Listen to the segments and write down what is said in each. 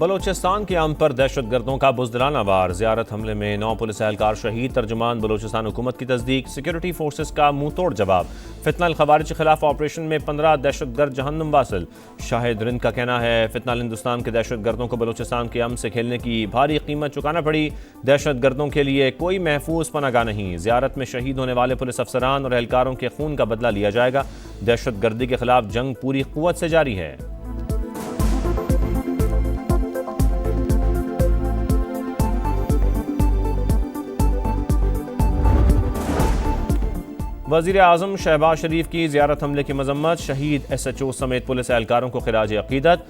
बलोचिस्तान के अमन पर दहशतगर्दों का बुज़दिलाना वार, ज़ियारत हमले में 9 पुलिस एहलकार शहीद, तर्जुमान बलोचिस्तान हुकूमत की तस्दीक, सिक्योरिटी फोर्सेस का मुंह तोड़ जवाब, फितनल खवारिज के खिलाफ ऑपरेशन में 15 दहशतगर्द जहन्नुम वासिल। शाहिद रिंद का कहना है फितनल हिंदुस्तान के दहशतगर्दों को बलोचिस्तान के अमन से खेलने की भारी कीमत चुकाना पड़ी, दहशतगर्दों के लिए कोई महफूज पनागाह नहीं। ज़ियारत में शहीद होने वाले पुलिस अफसरान और एहलकारों के खून का बदला लिया जाएगा। दहशतगर्दी के खिलाफ जंग पूरी कुव्वत से जारी है। वज़ीर आज़म शहबाज शरीफ की ज़ियारत हमले की मजम्मत, शहीद SHO समेत पुलिस एहलकारों को खिराज अक़ीदत,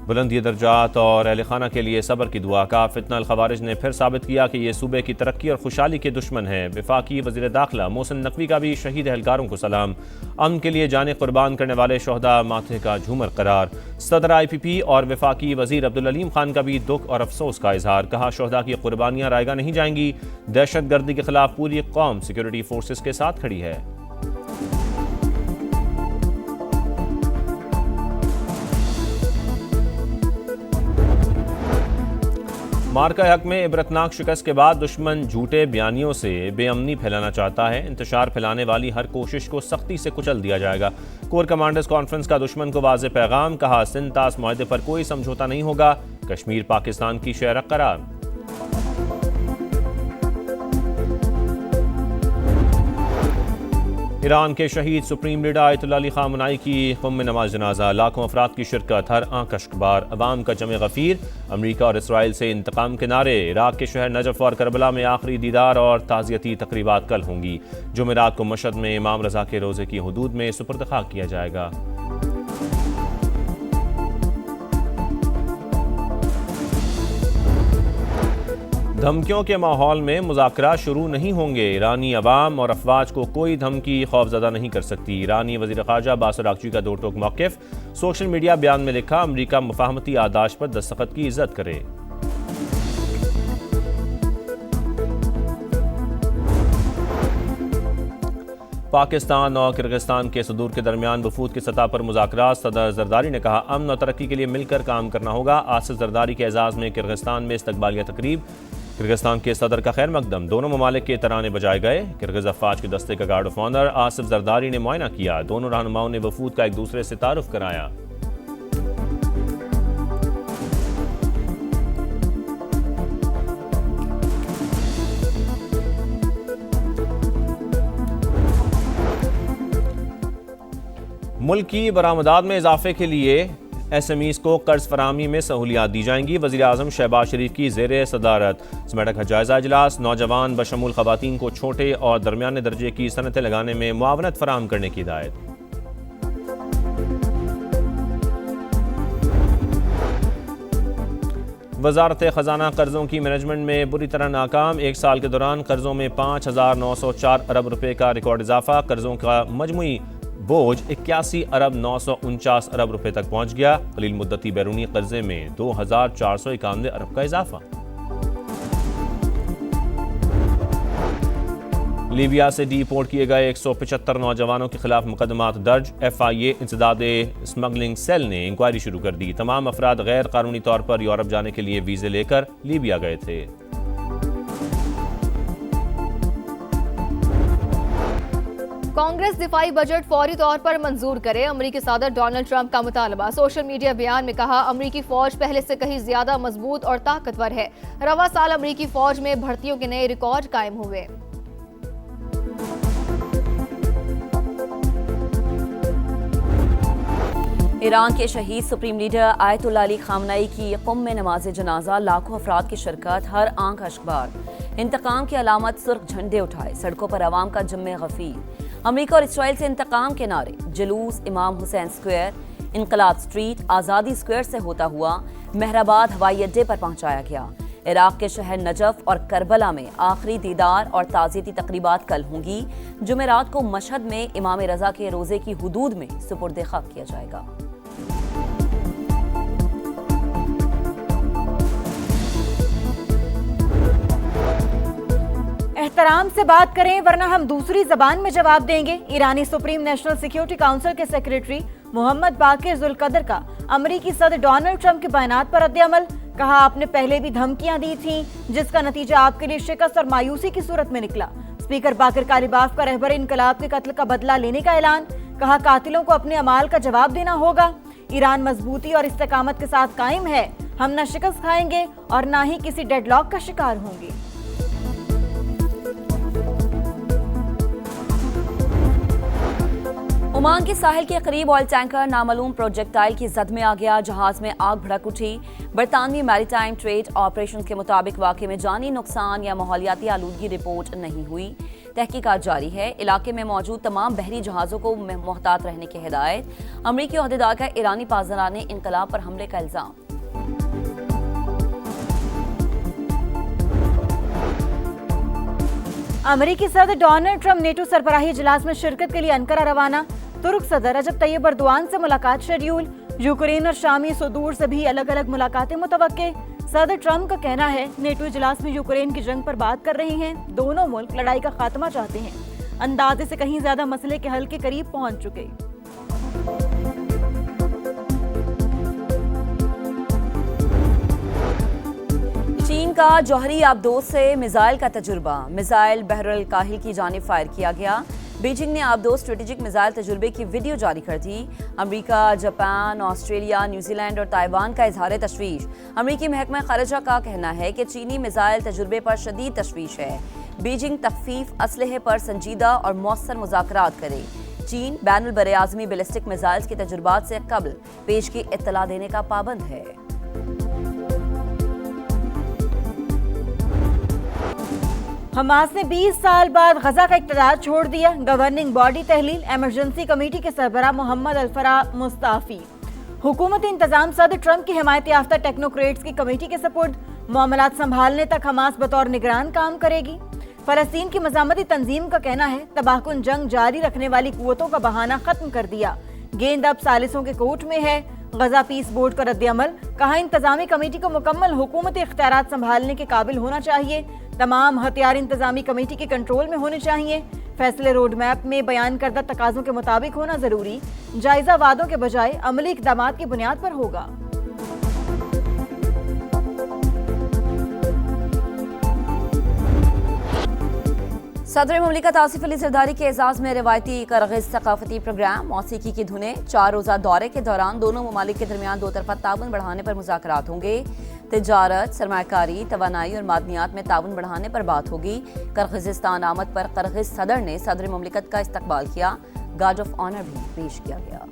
बुलंदी दर्जात और अहल खाना के लिए सब्र की दुआ का। फितनल खवारिज ने फिर साबित किया कि ये सूबे की तरक्की और खुशहाली के दुश्मन है। वफाकी वज़ीर दाखिला मोहसिन नकवी का भी शहीद एहलकारों को सलाम, अमन के लिए जाने कुर्बान करने वाले शोहदा माथे का झूमर करार। सदर IPP और वफाकी वज़ीर अब्दुल अलीम खान का भी दुख और अफसोस का इजहार, कहा शोहदा की कुर्बानियाँ रायगा नहीं जाएंगी, दहशतगर्दी के खिलाफ पूरी कौम सिक्योरिटी फोर्सेस के साथ खड़ी है। मार्का हक में इबरतनाक शिकस्त के बाद दुश्मन झूठे बयानियों से बेअमनी फैलाना चाहता है। इंतशार फैलाने वाली हर कोशिश को सख्ती से कुचल दिया जाएगा। कोर कमांडर्स कॉन्फ्रेंस का दुश्मन को वाज़ेह पैगाम, कहा सिंध तास मुआहदे पर कोई समझौता नहीं होगा, कश्मीर पाकिस्तान की शहर करार। ईरान के शहीद सुप्रीम लीडर आयतुल्लाह अली खामनाई की क़ुम में नमाज जनाजा, लाखों अफराद की शिरकत, हर आंख अश्कबार, अवाम का जमे गफीर। अमरीका और इसराइल से इंतकाम के नारे, इराक के शहर नजफ और करबला में आखिरी दीदार और ताज़ियती तकरीबात कल होंगी। जुमेरात को मशहद में इमाम रज़ा के रोज़े की हुदूद में सुपुर्द खाक किया जाएगा। धमकियों के माहौल में मुज़ाकरात शुरू नहीं होंगे, ईरानी अवाम और अफवाज को कोई धमकी खौफज़दा नहीं कर सकती। ईरानी वज़ीर ख़ारजा बासर आगची का दो टोक मौक़िफ़, सोशल मीडिया बयान में लिखा अमरीका मुफ़ाहमती आदाश पर दस्तखत की इज़्ज़त करे। पाकिस्तान और किर्गिस्तान के सदूर के दरमियान वफूद की सतह पर मुज़ाकरात, सदर जरदारी ने कहा अमन और तरक्की के लिए मिलकर काम करना होगा। आसिफ जरदारी के एजाज़ में किर्गिस्तान में इस्तकबालिया तकरीब, किर्गिस्तान के सदर का खैर मकदम, दोनों ममालिक के तराने बजाए गए। किर्गिज़ अफवाज के दस्ते का guard of honour Asif Zardari ने मुआयना किया, दोनों रहनुमाओं ने वफूद का एक दूसरे से तारुफ कराया। मुल्क की बरामदात में इजाफे के लिए SMEs को कर्ज फराहमी में सहूलियात दी जाएंगी। वज़ीर आज़म शहबाज शरीफ की ज़ेरे सदारत स्मेडक जायज़ा इजलास, नौजवान बशमूल ख़वातीन को छोटे और दरमियाने दर्जे की सनतें लगाने में मुआवनत फराहम करने की हिदायत। वज़ारत ख़जाना कर्ज़ों की मैनेजमेंट में बुरी तरह नाकाम, एक साल के दौरान कर्ज़ों में 5,904 अरब रुपये का रिकॉर्ड इजाफा, कर्ज़ों का मजमुई बोझ 81 अरब 949 अरब रुपए तक पहुंच गया। कलील मुद्दती बैरूनी कर्जे में 2,491 अरब का इजाफा। लीबिया से डिपोर्ट किए गए 175 नौजवानों के खिलाफ मुकदमात दर्ज, FIA इंसदादे स्मगलिंग सेल ने इंक्वायरी शुरू कर दी। तमाम अफराद गैर कानूनी तौर पर यूरोप जाने के लिए वीजे लेकर लीबिया गए थे। कांग्रेस दिफाई बजट फौरी तौर पर मंजूर करे, अमरीकी सदर डोनाल्ड ट्रंप का मुतालबा। सोशल मीडिया बयान में कहा अमरीकी फौज पहले से कहीं ज्यादा मजबूत और ताकतवर है। रवा साल अमरीकी फौज में भर्तियों के नए रिकॉर्ड कायम हुए। ईरान के शहीद सुप्रीम लीडर आयतुल्लाह अली खामनाई की क़ुम में नमाज जनाजा, लाखों अफराद की शिरकत, हर आंख अश्कबार। इंतकाम की अलामत सुर्ख झंडे उठाए, सड़कों पर अवाम का जम्मे गफीर। अमरीका और इसराइल से इंतकाम के नारे, जुलूस इमाम हुसैन स्क्वायर, इनकलाब स्ट्रीट, आज़ादी स्क्वायर से होता हुआ मेहराबाद हवाई अड्डे पर पहुंचाया गया। इराक के शहर नजफ और करबला में आखिरी दीदार और ताज़ियती तकरीबात कल होंगी। जुमेरात को मशहद में इमाम रज़ा के रोज़े की हुदूद में सुपुर्द खाक किया जाएगा। एहतराम से बात करें वरना हम दूसरी जबान में जवाब देंगे। ईरानी सुप्रीम नेशनल सिक्योरिटी काउंसिल के सेक्रेटरी मोहम्मद बाकिर जुल्कदर का अमरीकी सदर डोनाल्ड ट्रंप के बयानात पर रद्द-ए-अमल। कहा आपने पहले भी धमकियां दी थी, जिसका नतीजा आपके लिए शिकस्त और मायूसी की सूरत में निकला। स्पीकर बाकर कालिबाफ का रहबर इनकलाब के कत्ल का बदला लेने का ऐलान। कहा कातिलों को अपने अमाल का जवाब देना होगा। ईरान मजबूती और इस्तेकामत के साथ कायम है। हम न शिकस्त खाएंगे और न ही किसी डेडलॉक का शिकार होंगे। ओमान के साहिल के करीब ऑयल टैंकर नामालूम प्रोजेक्टाइल की जद में आ गया। जहाज में आग भड़क उठी। बरतानवी मैरीटाइम ट्रेड ऑपरेशन के मुताबिक वाकये में जानी नुकसान या माहौलियाती आलूदगी रिपोर्ट नहीं हुई। तहकीकात जारी है। इलाके में मौजूद तमाम बहरी जहाज़ों को मोहतात रहने की हिदायत। अमरीकी ओहदेदार का ईरानी पासदारान इनकलाब पर हमले का इल्जाम। अमेरिकी सदर डोनाल्ड ट्रंप नेटो सरबराही इजलास में शिरकत के लिए अंकारा रवाना। तुर्क सदर रजब तैयब एर्दोआन से मुलाकात शेड्यूल। यूक्रेन और शामी सुदूर से भी अलग अलग मुलाकातें मुतवक्के। सदर ट्रंप का कहना है नेटो इजलास में यूक्रेन की जंग पर बात कर रहे हैं। दोनों मुल्क लड़ाई का खात्मा चाहते हैं। अंदाजे से कहीं ज्यादा मसले के हल के करीब पहुंच चुके। चीन का जौहरी आबदोज से मिसाइल का तजुर्बा। मिसाइल बहरुल काहिल की जानिब फायर किया गया। बीजिंग ने आबदोज स्ट्रेटेजिक मिसाइल तजुर्बे की वीडियो जारी कर दी। अमेरिका, जापान, ऑस्ट्रेलिया, न्यूजीलैंड और ताइवान का इजहार तशवीश। अमेरिकी महकमा खारजा का कहना है कि चीनी मिसाइल तजुर्बे पर शदीद तशवीश है। बीजिंग तखफीफ असलहे पर संजीदा और मौसर मुज़ाकरात करे। चीन बैनुल बरआज़मी बैलिस्टिक मिसाइल्स के तजुर्बात से कबल पेश की इत्तला देने का पाबंद है। हमास ने 20 साल बाद गजा का इक़्तिदार छोड़ दिया। गवर्निंग बॉडी तहलील। इमरजेंसी कमेटी के सरबराह मोहम्मद अल-फरा मुस्ताफी। हुकूमती इंतजाम सदर ट्रंप की हिमायत याफ्ता टेक्नोक्रेट्स की कमेटी के सपुर्द। मामलात संभालने तक हमास बतौर निगरान काम करेगी। फलस्तीन की मज़ामती तंजीम का कहना है तबाहकुन जंग जारी रखने वाली कुव्वतों का बहाना खत्म कर दिया। गेंद अब सालिसों के कोर्ट में है। गजा पीस बोर्ड का रद्द-ए-अमल। कहा इंतजामी कमेटी को मुकम्मल हुकूमती इख्तियारात संभालने के काबिल होना चाहिए। तमाम हथियार इंतजामी कमेटी के कंट्रोल में होने चाहिए। फैसले रोड मैप में बयान करदा तकाजों के मुताबिक होना जरूरी। जायजा वादों के बजाय अमली इक़दामात की बुनियाद पर होगा। सदर मुमलिकत आसिफ अली जरदारी के एजाज में रवायती करगिज़ सकाफती प्रोग्राम। मौसीकी की धुनें। 4 रोज़ा दौरे के दौरान दोनों ममालिक के दरमियान दो तरफा ताउन बढ़ाने पर मुज़ाकरात होंगे। तिजारत, सरमाकारी, तवानाई और मादनियात में ताउन बढ़ाने पर बात होगी। किर्गिज़स्तान आमद पर किर्गिज़ सदर ने सदर मुमलिकत का इस्तकबाल किया। गार्ड ऑफ ऑनर भी पेश किया गया।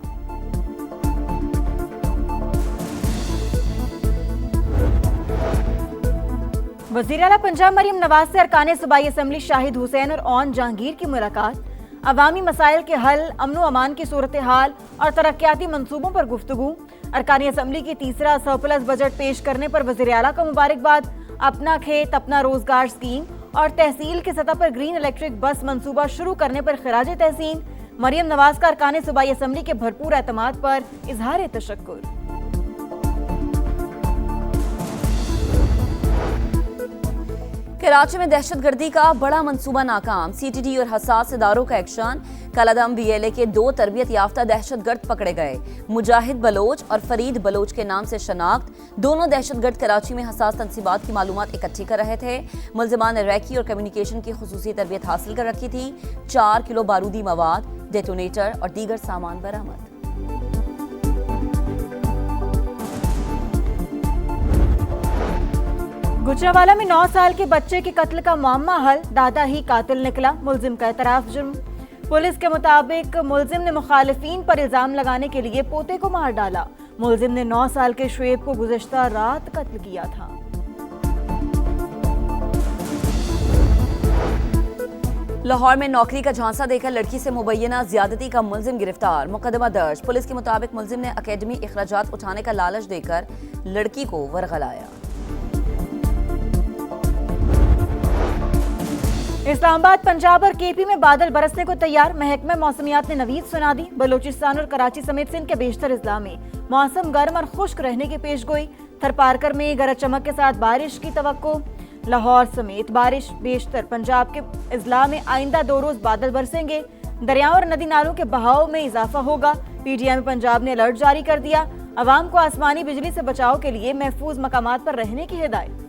वज़ीर आला पंजाब मरियम नवाज से अरकान सूबाई असम्बली शाहिद हुसैन और ओन जहांगीर की मुलाकात। अवामी मसाइल के हल, अमन व अमान की सूरत हाल और तरक्याती मंसूबों पर गुफ्तगू। अरकान असम्बली की तीसरा सरप्लस बजट पेश करने पर वज़ीर आला को मुबारकबाद। अपना खेत अपना रोजगार स्कीम और तहसील की सतह पर ग्रीन इलेक्ट्रिक बस मंसूबा शुरू करने पर खिराज तहसीन। मरियम नवाज का अरकान सूबाई असम्बली के भरपूर एतमाद पर इजहार तशक्कुर। कराची में दहशतगर्दी का बड़ा मंसूबा नाकाम। सीटीडी और हसास इदारों का एक्शन। कलादम बीएलए के 2 तरबियत याफ्ता दहशतगर्द पकड़े गए। मुजाहिद बलोच और फरीद बलोच के नाम से शनाख्त। दोनों दहशतगर्द कराची में हसास तंसीबात की मालूमात इकट्ठी कर रहे थे। मुल्जिमान ने रैकी और कम्युनिकेशन की खुसूसी तरबियत हासिल कर रखी थी। 4 किलो बारूदी मवाद, डेटोनेटर और दीगर सामान बरामद। गुजरावाला में 9 साल के बच्चे के कत्ल का मामला हल। दादा ही कातिल निकला। मुल्जिम का एतराफ जुर्म। पुलिस के मुताबिक मुल्जिम ने मुखालिफिन पर इल्जाम लगाने के लिए पोते को मार डाला। मुल्जिम ने 9 साल के शुएब को गुज़श्ता रात कत्ल किया था। लाहौर में नौकरी का झांसा देकर लड़की से मुबैना ज्यादती का मुल्जिम गिरफ्तार। मुकदमा दर्ज। पुलिस के मुताबिक मुल्जिम ने अकेडमी अखराजात उठाने का लालच देकर लड़की को वर्गलाया। इस्लामाबाद, पंजाब और केपी में बादल बरसने को तैयार। महकमा मौसमियात ने नवीद सुना दी। बलोचिस्तान और कराची समेत सिंध के बेशतर अजला में मौसम गर्म और खुश्क रहने की पेशगोई। थरपारकर में गरज चमक के साथ बारिश की तवक्को। लाहौर समेत बारिश। बेशतर पंजाब के अजला में आइंदा 2 रोज बादल बरसेंगे। दरियाओं और नदी नालों के बहाव में इजाफा होगा। पीटीआई में पंजाब ने अलर्ट जारी कर दिया। अवाम को आसमानी बिजली से बचाव के लिए महफूज मकामात पर रहने की हिदायत।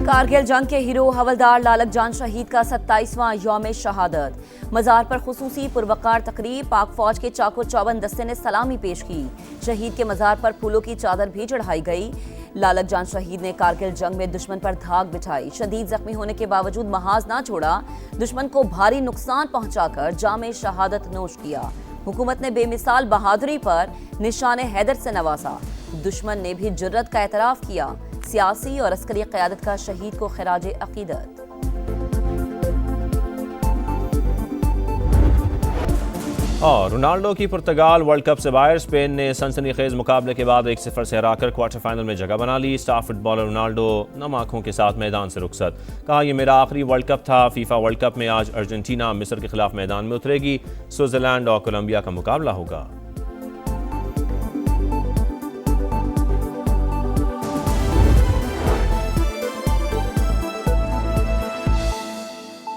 कारगिल जंग के हीरो हवलदार लालक जान शहीद का 27वां यौम शहादत। मज़ार पर खुसूसी पुरवकार तकरीब, पाक फौज के चाको चौबंद दस्ते ने सलामी पेश की। शहीद के मज़ार पर फूलों की चादर भी चढ़ाई गई। लालक जान शहीद ने कारगिल जंग में दुश्मन पर धाक बिछाई। शदीद जख्मी होने के बावजूद महाज ना छोड़ा, दुश्मन को भारी नुकसान पहुंचाकर जामे शहादत नोश किया। हुकूमत ने बेमिसाल बहादुरी पर निशान हैदर से नवाजा। दुश्मन ने भी जुर्रत का एतराफ़ किया। सियासी और अस्करी क़यादत का शहीद को खिराज अक़ीदत। और रोनाल्डो की पुर्तगाल वर्ल्ड कप से बाहर। स्पेन ने सनसनीखेज मुकाबले के बाद 1-0 से हराकर क्वार्टर फाइनल में जगह बना ली। स्टार फुटबॉलर रोनाल्डो नम आंखों के साथ मैदान से रुखसत। कहा, यह मेरा आखिरी वर्ल्ड कप था। फीफा वर्ल्ड कप में आज अर्जेंटीना मिस्र के खिलाफ मैदान में उतरेगी। स्विट्जरलैंड और कोलंबिया का मुकाबला होगा।